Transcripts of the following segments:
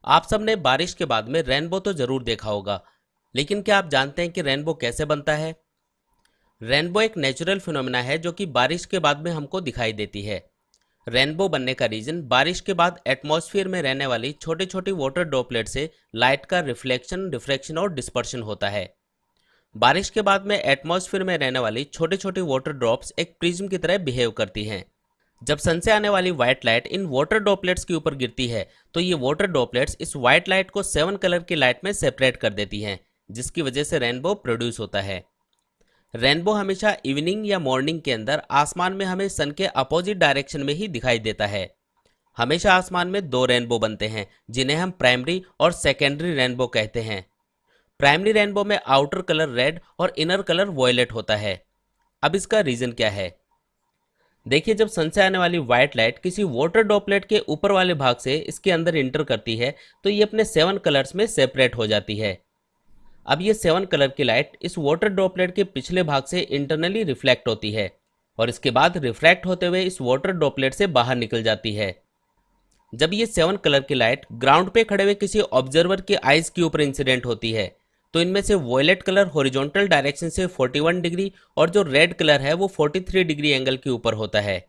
आप सबने बारिश के बाद में रेनबो तो जरूर देखा होगा, लेकिन क्या आप जानते हैं कि रेनबो कैसे बनता है? रेनबो एक नेचुरल फिनोमेना है जो कि बारिश के बाद में हमको दिखाई देती है। रेनबो बनने का रीजन बारिश के बाद एटमॉस्फेयर में रहने वाली छोटी छोटी वाटर ड्रॉपलेट से लाइट का रिफ्लेक्शन, डिफ्रैक्शन और डिस्पर्शन होता है। बारिश के बाद में एटमॉस्फेयर में रहने वाली छोटी छोटी वाटर ड्रॉप्स एक प्रिज्म की तरह बिहेव करती हैं। जब सन से आने वाली white light in water droplets के ऊपर गिरती है तो ये वाटर ड्रॉपलेट्स इस व्हाइट लाइट को 7 कलर की लाइट में सेपरेट कर देती हैं, जिसकी वजह से रेनबो प्रोड्यूस होता है। रेनबो हमेशा इवनिंग या मॉर्निंग के अंदर आसमान में हमें सन के अपोजिट डायरेक्शन में ही दिखाई देता है। हमेशा आसमान में दो रेनबो बनते हैं, जिन्हें हम प्राइमरी और सेकेंडरी रेनबो कहते हैं। प्राइमरी रेनबो में आउटर कलर रेड और इनर कलर वॉयलेट होता है। अब इसका रीजन क्या है? देखिए, जब सन से आने वाली व्हाइट लाइट किसी वाटर ड्रॉपलेट के ऊपर वाले भाग से इसके अंदर इंटर करती है तो ये अपने 7 कलर्स में सेपरेट हो जाती है। अब ये 7 कलर की लाइट इस वाटर ड्रॉपलेट के पिछले भाग से इंटरनली रिफ्लेक्ट होती है और इसके बाद रिफ्रैक्ट होते हुए इस वाटर ड्रॉपलेट से बाहर निकल जाती है। जब ये 7 कलर की लाइट ग्राउंड पे खड़े हुए किसी ऑब्जर्वर के आइज के ऊपर इंसिडेंट होती है तो इनमें से वॉयलेट कलर हॉरिजॉन्टल डायरेक्शन से 41 डिग्री और जो रेड कलर है वो 43 डिग्री एंगल के ऊपर होता है,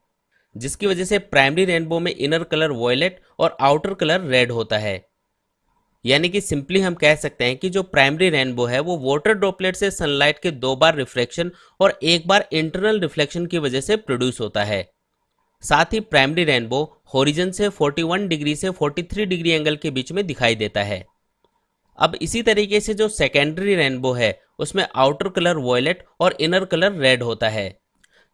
जिसकी वजह से प्राइमरी रेनबो में इनर कलर वॉयलेट और आउटर कलर रेड होता है। यानी कि सिंपली हम कह सकते हैं कि जो प्राइमरी रेनबो है वो वाटर ड्रॉपलेट से सनलाइट के 2 बार रिफ्लेक्शन और 1 बार इंटरनल रिफ्लेक्शन की वजह से प्रोड्यूस होता है। साथ ही प्राइमरी रेनबो होरिजन से 41 डिग्री से 43 डिग्री एंगल के बीच में दिखाई देता है। अब इसी तरीके से जो सेकेंडरी रेनबो है उसमें आउटर कलर वॉयलेट और इनर कलर रेड होता है,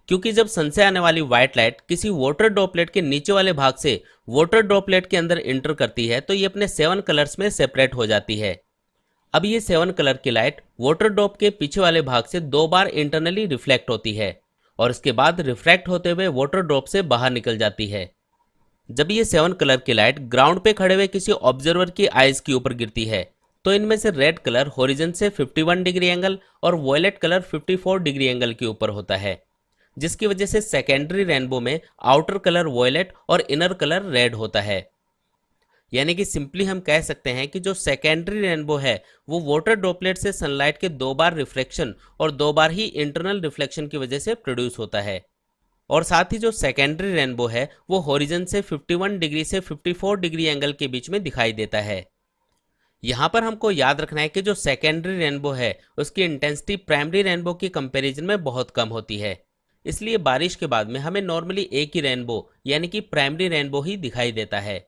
क्योंकि जब सन से आने वाली व्हाइट लाइट किसी वाटर ड्रॉपलेट के नीचे वाले भाग से वाटर ड्रॉपलेट के अंदर इंटर करती है तो ये अपने 7 कलर्स में सेपरेट हो जाती है। अब ये 7 कलर की लाइट वाटर ड्रॉप के पीछे वाले भाग से 2 बार इंटरनली रिफ्लेक्ट होती है और इसके बाद रिफ्रैक्ट होते हुए वाटर ड्रॉप से बाहर निकल जाती है। जब ये 7 कलर की लाइट ग्राउंड पे खड़े हुए किसी ऑब्जर्वर की आइज के ऊपर गिरती है तो इनमें से रेड कलर होरिजन से 51 डिग्री एंगल और वॉयलेट कलर 54 डिग्री एंगल के ऊपर होता है, जिसकी वजह से सेकेंडरी रेनबो में आउटर कलर वॉयलेट और इनर कलर रेड होता है। यानी कि सिंपली हम कह सकते हैं कि जो सेकेंडरी रेनबो है वो वाटर ड्रॉपलेट से सनलाइट के 2 बार रिफ्लेक्शन और 2 बार ही इंटरनल रिफ्लेक्शन की वजह से प्रोड्यूस होता है। और साथ ही जो सेकेंडरी रेनबो है वो होरिजन से 51 डिग्री से 54 डिग्री एंगल के बीच में दिखाई देता है। यहाँ पर हमको याद रखना है कि जो सेकेंडरी रेनबो है उसकी इंटेंसिटी प्राइमरी रेनबो की कंपैरिजन में बहुत कम होती है, इसलिए बारिश के बाद में हमें नॉर्मली एक ही रेनबो यानी कि प्राइमरी रेनबो ही दिखाई देता है।